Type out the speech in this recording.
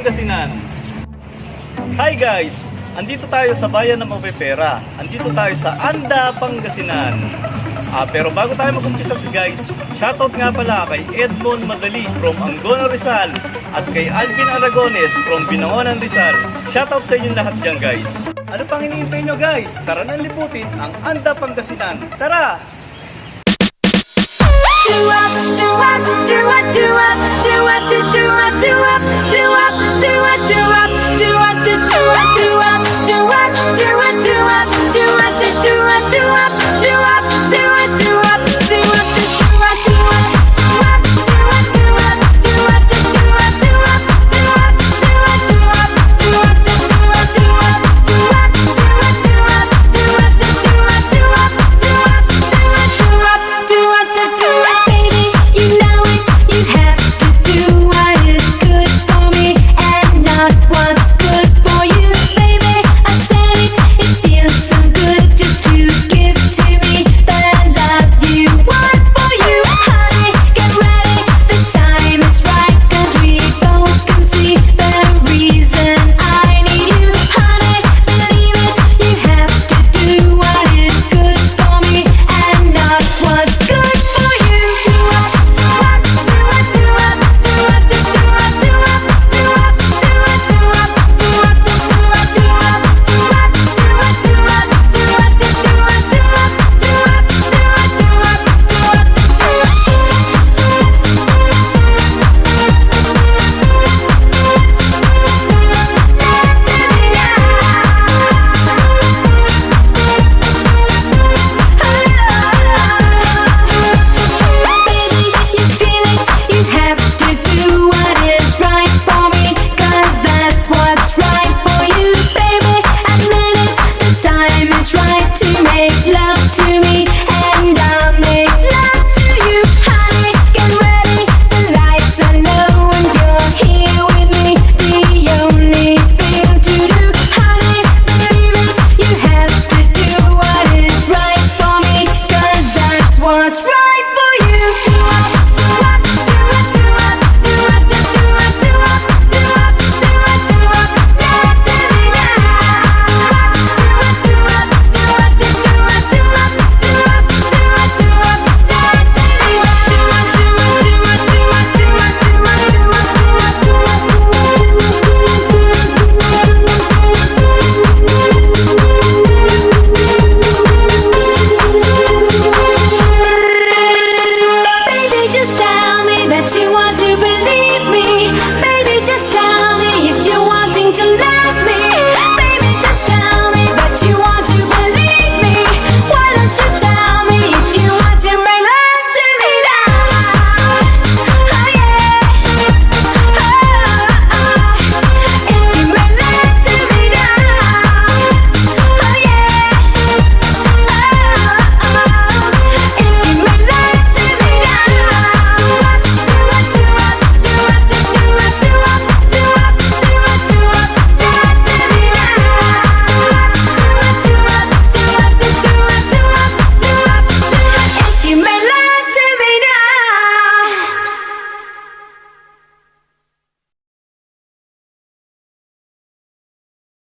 Pangasinan. Hi guys! Andito tayo sa bayan ng Mapepera. Andito tayo sa Anda, Pangasinan. Pero bago tayo mag-umpisa guys, shoutout nga pala kay Edmond Madali from Angono, Rizal at kay Alvin Aragones from Binangonan, Rizal. Shoutout sa inyong lahat dyan guys. Ano pang hinihintay nyo guys? Tara nang liputin ang Anda, Pangasinan. Tara!